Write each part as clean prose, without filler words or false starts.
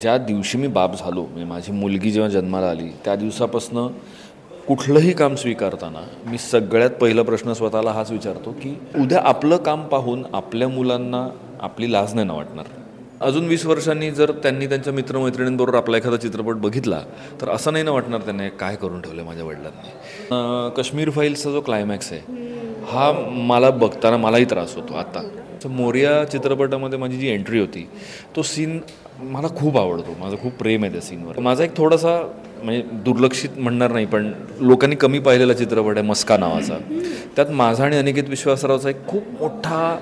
ज्या दिवशी मी बाप झालो, म्हणजे माझी मुलगी जेव्हा जन्माला आली त्या दिवसापासून कुठलंही काम स्वीकारताना मी सगळ्यात पहिला प्रश्न स्वतःला हाच विचारतो की उद्या आपलं काम पाहून आपल्या मुलांना आपली लाज नाही ना वाटणार. अजून 20 वर्षांनी जर त्यांनी त्यांच्या मित्रमैत्रिणींबरोबर आपला एखादा चित्रपट बघितला तर असं नाही ना वाटणार त्यांनी काय करून ठेवलं माझ्या वडिलांनी. काश्मीर फाईल्सचा जो क्लायमॅक्स आहे हा मला बघताना मलाही त्रास होतो. आता मोरिया चित्रपटामध्ये माझी जी एंट्री होती तो सीन मला खूप आवडतो, माझं खूप प्रेम आहे त्या सीनवर. माझा एक थोडासा म्हणजे दुर्लक्षित म्हणणार नाही पण लोकांनी कमी पाहिलेला चित्रपट आहे मस्का नावाचा. त्यात माझा आणि अनिकेत विश्वासरावचा एक खूप मोठा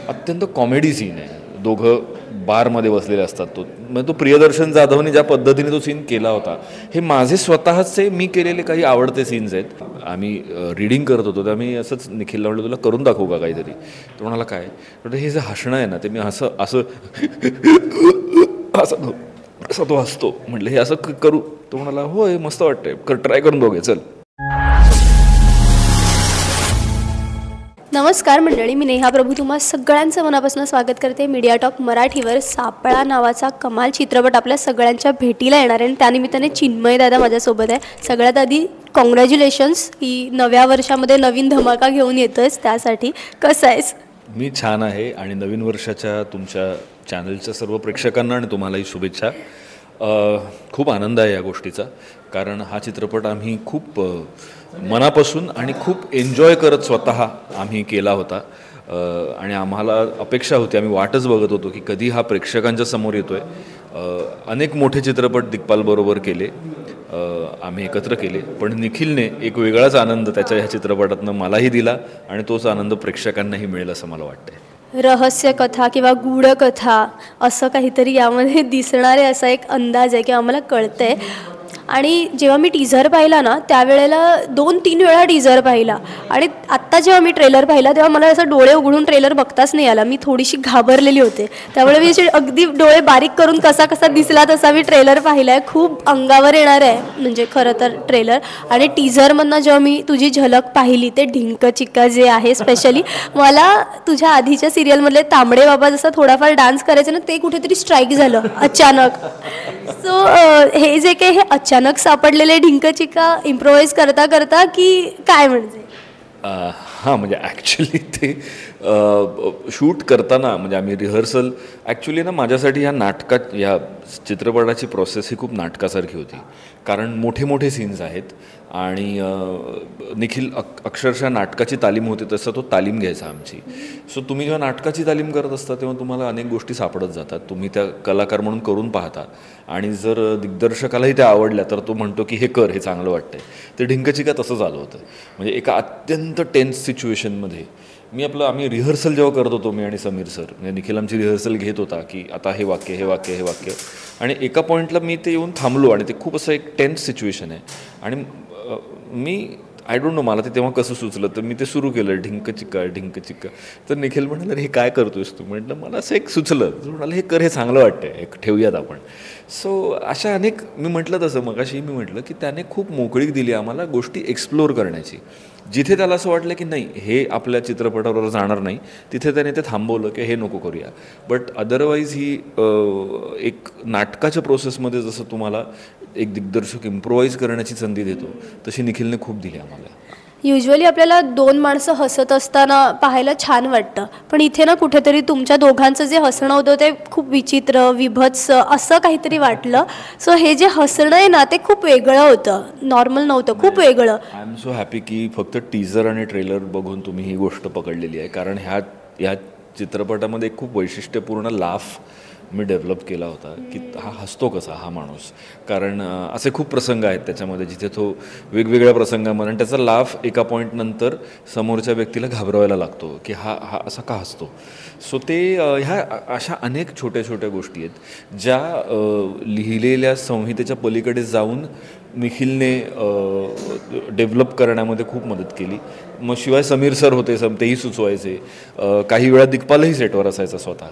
अत्यंत कॉमेडी सीन आहे. दोघं बारमध्ये बसलेले असतात. म्हणजे तो प्रियदर्शन जाधवने ज्या पद्धतीने तो सीन केला होता हे माझे स्वतःचे मी केलेले काही आवडते सीन्स आहेत. आम्ही रीडिंग करत होतो तर मी असंच निखिलला म्हटलं तुला करून दाखवू का काहीतरी. तो म्हणाला काय. तर हे जे हसणं आहे ना ते मी असं असं असं असं तो हसतो. म्हटलं हे असं करू. तो म्हणाला होय मस्त वाटतंय ट्राय करून बघूया चल. नमस्कार मंडळी, मी नेहा प्रभू तुम्हा सगळ्यांचं मनापासून स्वागत करते. मीडिया टॉक मराठीवर सापळा नावाचा कमाल चित्रपट आपल्या सगळ्यांच्या भेटीला येणार आहे आणि त्यानिमित्ताने चिन्मय दादा माझ्यासोबत आहे. सगळ्यात आधी कॉंग्रॅच्युलेशन्स, ही नव्या वर्षामध्ये नवीन धमाका घेऊन येतोयस त्यासाठी. कसं आहेस? मी छान आहे आणि नवीन वर्षाच्या तुमच्या चॅनलच्या सर्व प्रेक्षकांना आणि तुम्हालाही शुभेच्छा. खूप आनंद आहे या गोष्टीचा कारण हा चित्रपट आम्ही खूप मनापासून आणि खूप एन्जॉय करत स्वतः आम्ही केला होता आणि आम्हाला अपेक्षा होती, आम्ही वाटच बघत होतो की कधी हा प्रेक्षकांच्या समोर येतो आहे. अनेक मोठे चित्रपट दिग्पालबरोबर केले, आम्ही एकत्र केले, पण निखिलने एक वेगळाच आनंद त्याच्या ह्या चित्रपटातनं मलाही दिला आणि तोच आनंद प्रेक्षकांनाही मिळेल असं मला वाटतंय. रहस्य कथा किंवा गूढ कथा असं काहीतरी यामध्ये दिसणारे असा एक अंदाज आहे की आम्हाला कळतंय. आणि जेव्हा मी टीझर पाहिला ना त्यावेळेला 2-3 वेळा टीझर पाहिला आणि आत्ता जेव्हा मी ट्रेलर पाहिला तेव्हा मला असं डोळे उघडून ट्रेलर बघताच नाही आला. मी थोडीशी घाबरलेली होते त्यामुळे मी असे अगदी डोळे बारीक करून कसा कसा दिसला तसा मी ट्रेलर पाहिला आहे. खूप अंगावर येणार आहे म्हणजे खरं तर ट्रेलर. आणि टीझरमधनं जेव्हा मी तुझी झलक पाहिली ते ढिंक चिक्का जे आहे स्पेशली मला तुझ्या आधीच्या सिरियलमधले तांबडे बाबा जसा थोडाफार डान्स करायचं ना ते कुठेतरी स्ट्राईक झालं अचानक. सो हे जे काही हे अचानक सापडलेले ढिंक चिक्का इम्प्रोवाइज करता करता की काय म्हणजे? हां म्हणजे ॲक्च्युली ते शूट करताना म्हणजे आम्ही रिहर्सल ॲक्च्युली ना माझ्यासाठी ह्या चित्रपटाची प्रोसेस ही खूप नाटकासारखी होती कारण मोठे मोठे सीन्स आहेत आणि निखिल अक्षरशः नाटकाची तालीम होते तसं तो तालीम घ्यायचा आमची. सो तुम्ही जेव्हा नाटकाची तालीम करत असता तेव्हा तुम्हाला अनेक गोष्टी सापडत जातात. तुम्ही त्या कलाकार म्हणून करून पाहता आणि जर दिग्दर्शकालाही त्या आवडल्या तर तो म्हणतो की हे कर, हे चांगलं वाटतंय. ते ढिंकचिका तसं झालं होतं. म्हणजे एका अत्यंत टेन्स सिच्युएशनमध्ये आम्ही रिहर्सल जेव्हा करत होतो मी आणि समीर सर म्हणजे निखिल आमची रिहर्सल घेत होता की आता हे वाक्य हे वाक्य हे वाक्य आणि एका पॉईंटला मी ते येऊन थांबलो आणि ते खूप असं एक टेन्स सिच्युएशन आहे आणि मी आय डोंट नो मला ते तेव्हा कसं सुचलं तर मी ते सुरू केलं ढिंक चिक्का. तर निखिल म्हणाला हे काय करतोयस तू. म्हटलं मला असं एक सुचलं. म्हणाला हे कर, हे चांगलं वाटतंय, एक ठेवूयात आपण. सो अशा अनेक मी म्हटलं तसं मगाशी मी म्हटलं की त्याने खूप मोकळीक दिली आम्हाला गोष्टी एक्सप्लोअर करण्याची. जिथे त्याला असं वाटलं की नाही हे आपल्या चित्रपटावर जाणार नाही तिथे त्याने ते थांबवलं की हे नको करूया. बट अदरवाईज ही एक नाटकाच्या प्रोसेसमध्ये जसं तुम्हाला एक दिग्दर्शक इम्प्रोवाईज करण्याची संधी देतो तशी निखिलने खूप दिली आम्हाला. युजली आपल्याला 2 माणसं हसत असताना पाहायला छान वाटतं पण इथे ना कुठेतरी तुमच्या दोघांचं जे हसणं होतं ते खूप विचित्र विभत्स असं काहीतरी वाटलं. सो हे जे हसणं आहे ना ते खूप वेगळं होतं, नॉर्मल नव्हतं, खूप वेगळं. आय एम सो हॅपी की फक्त टीझर आणि ट्रेलर बघून तुम्ही ही गोष्ट पकडलेली आहे कारण ह्या चित्रपटामध्ये एक खूप वैशिष्ट्यपूर्ण लाफ मी डेव्हलप केला होता की हा हसतो कसा हा माणूस. कारण असे खूप प्रसंग आहेत त्याच्यामध्ये जिथे तो वेगवेगळ्या प्रसंगामध्ये आणि त्याचा लाफ एका पॉईंटनंतर समोरच्या व्यक्तीला घाबरवायला लागतो की हा असा का हसतो. सो ते ह्या अशा अनेक छोट्या छोट्या गोष्टी आहेत ज्या लिहिलेल्या संहितेच्या पलीकडे जाऊन निखिलने डेव्हलप करण्यामध्ये खूप मदत केली. मग शिवाय समीर सर होते तेही सुचवायचे, काही वेळा दिग्पालही सेटवर असायचा स्वतः.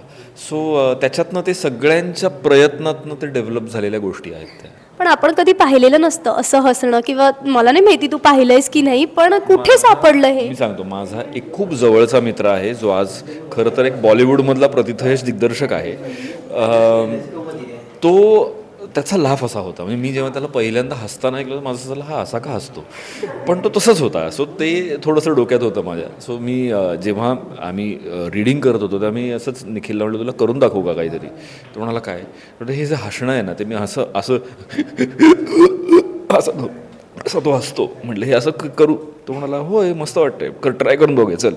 सो त्याच्यातनं ते सगळ्यांच्या प्रयत्नातनं ते डेव्हलप झालेल्या गोष्टी आहेत त्या. पण आपण कधी पाहिलेलं नसतं असं हसणं किंवा मला नाही माहिती तू पाहिलंयस की नाही पण कुठे सापडलं हे. मी सांगतो माझा एक खूप जवळचा मित्र आहे जो आज खरं तर एक बॉलिवूडमधला प्रतिथयश दिग्दर्शक आहे. तो त्याचा लाफ असा होता. म्हणजे मी जेव्हा त्याला पहिल्यांदा हसताना ऐकलं तर माझं असं झालं, हा असा का हसतो, पण तो तसंच होता. सो ते थोडंसं डोक्यात होतं माझ्या. सो मी जेव्हा आम्ही रीडिंग करत होतो तेव्हा मी असंच निखिलला म्हटलं, तुला करून दाखवू का काहीतरी. तो म्हणाला काय. तर हे जे हसणं आहे ना ते मी असं असं असं असं तो हसतो. म्हटलं हे असं करू. तो म्हणाला होय मस्त वाटतंय, ट्राय करून बघूया चल.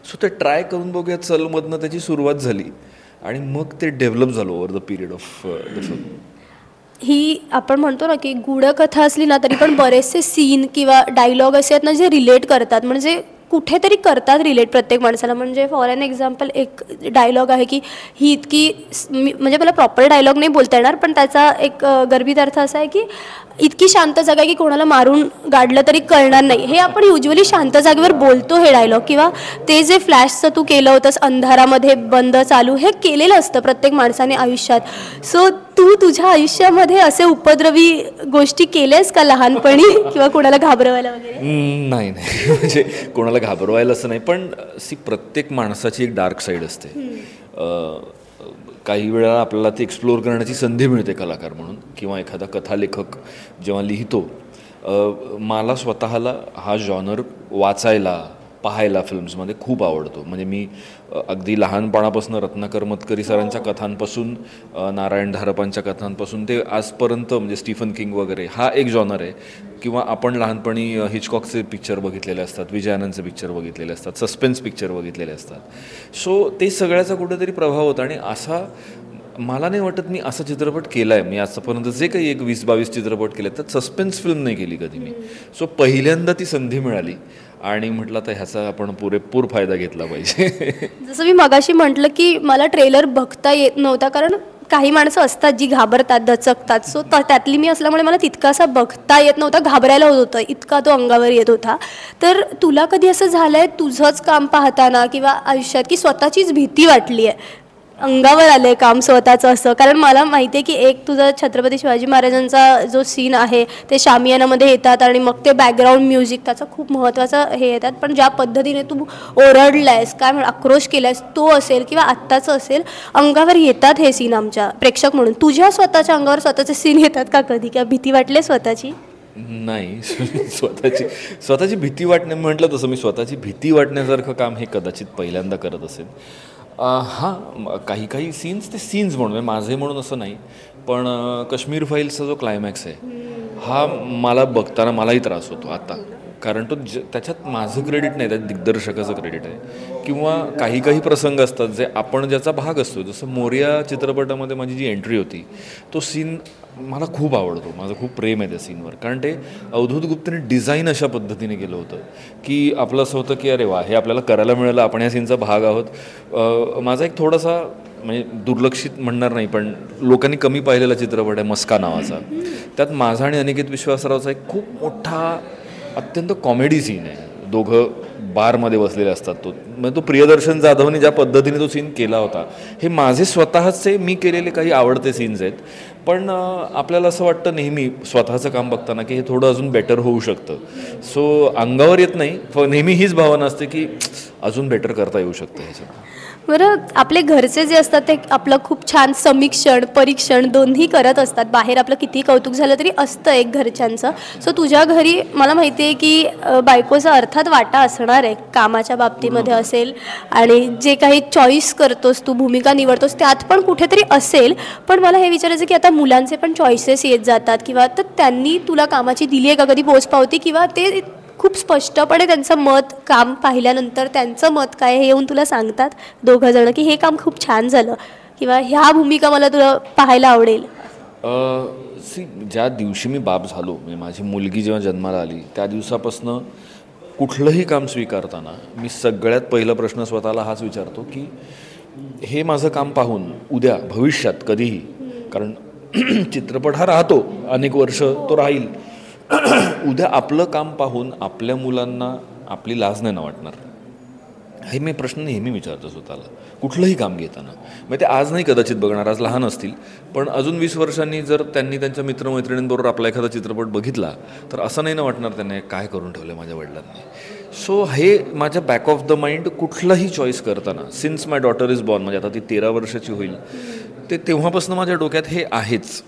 सो ते ट्राय करून बघूया चलमधनं त्याची सुरुवात झाली आणि मग ते डेव्हलप झालं over the period of the film. ही आपण म्हणतो ना की गूढकथा असली ना तरी पण बरेचसे सीन किंवा डायलॉग असे आहेत ना जे रिलेट करतात, म्हणजे कुठेतरी करतात रिलेट प्रत्येक माणसाला. म्हणजे फॉर एन एक्झाम्पल एक डायलॉग आहे की ही इतकी म्हणजे मला प्रॉपर डायलॉग नाही बोलता येणार, पण त्याचा एक गर्भित अर्थ असा आहे की इतकी शांत जागा आहे की कोणाला मारून गाडलं तरी कळणार नाही. हे आपण युजली शांत जागेवर बोलतो हे डायलॉग. किंवा ते जे फ्लॅशचं तू केलं होतंस अंधारामध्ये बंद चालू, हे केलेलं असतं प्रत्येक माणसाने आयुष्यात. सो तू तुझ्या आयुष्यामध्ये असे उपद्रवी गोष्टी केल्यास का लहानपणी किंवा कोणाला घाबरवायला वगैरे? नाही नाही म्हणजे कोणाला घाबरवायला असं नाही, पण प्रत्येक माणसाची एक डार्क साईड असते. काही वेळा आपल्याला ती एक्सप्लोअर करण्याची संधी मिळते कलाकार म्हणून, किंवा एखादा कथालेखक जेव्हा लिहितो. मला स्वतःला हा जॉनर वाचायला पाहायला फिल्म्समध्ये खूप आवडतो. म्हणजे मी अगदी लहानपणापासून रत्नाकर मतकरी सरांच्या कथांपासून नारायण धारपांच्या कथांपासून ते आजपर्यंत, म्हणजे स्टीफन किंग वगैरे, हा एक जॉनर आहे. किंवा आपण लहानपणी हिचकॉकचे पिक्चर बघितलेले असतात, विजय आनंदचे पिक्चर बघितलेले असतात, सस्पेन्स पिक्चर बघितलेले असतात. सो ते सगळ्याचा कुठेतरी प्रभाव होता. आणि असा मला नाही वाटत मी असा चित्रपट केला आहे. मी आजपर्यंत जे काही एक 20-22 चित्रपट केले त्यात सस्पेन्स फिल्म नाही केली कधी मी. सो पहिल्यांदा ती संधी मिळाली आणि म्हटलं तर ह्याचा आपण पुरेपूर फायदा घेतला पाहिजे. जसं मी मगाशी म्हटलं की मला ट्रेलर बघता येत नव्हता, कारण काही माणसं असतात जी घाबरतात, दचकतात. सो त्यातली मी असल्यामुळे मला तितकासा बघता येत नव्हता, घाबरायला होत होतं, इतका तो अंगावर येत होता. तर तुला कधी असं झालं आहे तुझंच काम पाहताना किंवा आयुष्यात की स्वतःचीच भीती वाटली आहे, अंगावर आलं आहे काम स्वतःचं असं? कारण मला माहिती आहे की एक तुझा छत्रपती शिवाजी महाराजांचा जो सीन आहे ते शामियानामध्ये येतात आणि मग ते बॅकग्राऊंड म्युझिक त्याचं खूप महत्त्वाचं हे येतात. पण ज्या पद्धतीने तू ओरडला आहेस, काय आक्रोश केला आहेस, तो असेल किंवा आत्ताचं असेल, अंगावर येतात हे सीन आमच्या प्रेक्षक म्हणून. तुझ्या स्वतःच्या अंगावर स्वतःचे सीन येतात का कधी, किंवा भीती वाटले स्वतःची? नाही, स्वतःची भीती वाटणे म्हटलं तसं मी स्वतःची भीती वाटण्यासारखं काम हे कदाचित पहिल्यांदा करत असेल. हां, काही सीन्स ते सीन्स म्हणून माझे म्हणून असं नाही, पण काश्मीर फाईल्सचा जो क्लायमॅक्स आहे हा मला बघताना मलाही त्रास होतो आता. कारण तो त्याच्यात माझं क्रेडिट नाही, त्यात दिग्दर्शकाचं क्रेडिट आहे. किंवा काही प्रसंग असतात जे आपण ज्याचा भाग असतो. जसं मोरिया चित्रपटामध्ये माझी जी एंट्री होती तो सीन मला खूप आवडतो, माझं खूप प्रेम आहे त्या सीनवर. कारण ते अवधूत गुप्तेने डिझाईन अशा पद्धतीने केलं होतं की आपलं असं होतं की अरे वा, हे आपल्याला करायला मिळालं, आपण या सीनचा भाग आहोत. माझा एक थोडासा म्हणजे दुर्लक्षित म्हणणार नाही, पण लोकांनी कमी पाहिलेला चित्रपट आहे मस्का नावाचा. त्यात माझा आणि अनिकेत विश्वासरावचा एक खूप मोठा अत्यंत कॉमेडी सीन आहे. दोघं बारमध्ये बसलेले असतात. म्हणजे तो प्रियदर्शन जाधवने ज्या पद्धतीने तो सीन केला होता, हे माझे स्वतःचे मी केलेले काही आवडते सीन्स आहेत. पण आपल्याला असं वाटतं नेहमी स्वतःचं काम बघताना की हे थोडं अजून बेटर होऊ शकतं. सो अंगावर येत नाही, नेहमी हीच भावना असते की अजून बेटर करता येऊ शकतं ह्याच्यात. बरं, आपले घरचे जे असतात ते आपलं खूप छान समीक्षण परीक्षण दोन्ही करत असतात. बाहेर आपलं किती कौतुक झालं तरी असतं एक घरच्यांचं. सो तुझ्या घरी मला माहिती आहे की बायकोचा अर्थात वाटा असणार आहे कामाच्या बाबतीमध्ये असेल, आणि जे काही चॉईस करतोस तू, भूमिका निवडतोस, त्यात पण कुठेतरी असेल. पण मला हे विचारायचं की आता मुलांचे पण चॉईसेस येत जातात, किंवा तर त्यांनी तुला कामाची दिली आहे का कधी पोचपावती, किंवा ते खूप स्पष्टपणे त्यांचं मत काम पाहिल्यानंतर त्यांचं मत काय हे येऊन तुला सांगतात दोघं जण की हे काम खूप छान झालं, किंवा ह्या भूमिका मला तुला पाहायला आवडेल? ज्या दिवशी मी बाप झालो, म्हणजे माझी मुलगी जेव्हा जन्माला आली त्या दिवसापासून कुठलंही काम स्वीकारताना मी सगळ्यात पहिला प्रश्न स्वतःला हाच विचारतो की हे माझं काम पाहून उद्या भविष्यात कधीही, कारण चित्रपट हा राहतो अनेक वर्ष, तो राहील, उद्या आपलं काम पाहून आपल्या मुलांना आपली लाज नाही ना वाटणार, हे मी प्रश्न नेहमी विचारतो स्वतःला कुठलंही काम घेताना. मग ते आज नाही कदाचित बघणार, आज लहान असतील, पण अजून 20 वर्षांनी जर त्यांनी त्यांच्या मित्रमैत्रिणींबरोबर आपला एखादा चित्रपट बघितला तर असं नाही ना वाटणार त्यांना काय करून ठेवलं माझ्या वडिलांनी. सो हे माझ्या बॅक ऑफ द माइंड कुठलाही चॉईस करताना, since my daughter is born, म्हणजे आता ती 13 वर्षाची होईल, ते तेव्हापासून माझ्या डोक्यात हे आहेच.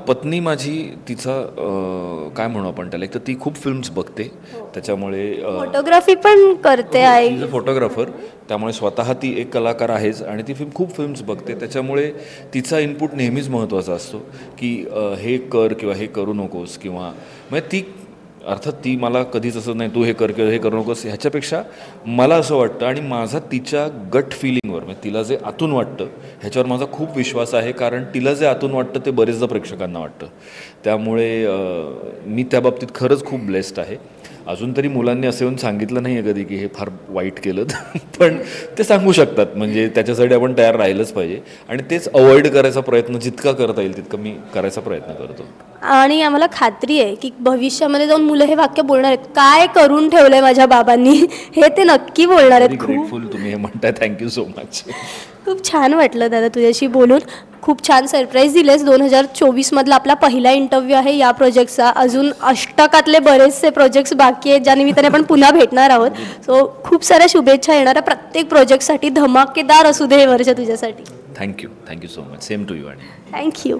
पत्नी माझी तिचा काय म्हणू आपण त्याला, एक तर ती खूप फिल्म्स बघते, त्याच्यामुळे फोटोग्राफी पण करते आई. ती फोटोग्राफर, त्यामुळे स्वतः ती एक कलाकार आहेच आणि ती खूप फिल्म्स बघते, त्याच्यामुळे तिचा इनपुट नेहमीच महत्त्वाचा असतो की हे कर किंवा हे करू नकोस, किंवा म्हणजे ती अर्थात ती मला कधीच असं नाही तू हे कर किंवा हे करू नकोस, ह्याच्यापेक्षा मला असं वाटतं आणि माझा तिच्या गट फिलिंगवर, म्हणजे तिला जे आतून वाटतं ह्याच्यावर माझा खूप विश्वास आहे, कारण तिला जे आतून वाटतं ते बरेचदा प्रेक्षकांना वाटतं. त्यामुळे मी त्या बाबतीत खरंच खूप ब्लेस्ड आहे. अजून तरी मुलांनी असं येऊन सांगितलं नाही आहे कधी की हे फार वाईट केलं, पण ते सांगू शकतात, म्हणजे त्याच्यासाठी आपण तयार राहिलंच पाहिजे आणि तेच अवॉइड करायचा प्रयत्न जितका करता येईल तितकं मी करायचा प्रयत्न करतो. आणि आम्हाला खात्री आहे की भविष्यामध्ये जाऊन मुलं हे वाक्य बोलणार आहेत, काय करून ठेवलंय माझ्या बाबांनी, हे ते नक्की बोलणार आहेत. ग्रेटफुल तुम्ही हे म्हणताय, थँक्यू सो मच. खूप छान वाटलं दादा तुझ्याशी बोलून. खूप छान सरप्राईज दिलेस. 2024मधला आपला पहिला इंटरव्ह्यू आहे या प्रोजेक्टचा. अजून अष्टकातले बरेचसे प्रोजेक्ट्स बाकी आहेत ज्या निमित्ताने आपण पुन्हा भेटणार आहोत. सो खूप साऱ्या शुभेच्छा येणाऱ्या प्रत्येक प्रोजेक्टसाठी. धमाकेदार असू दे हे वर्ष तुझ्यासाठी. Thank you so much. Same to you. आणि थँक्यू.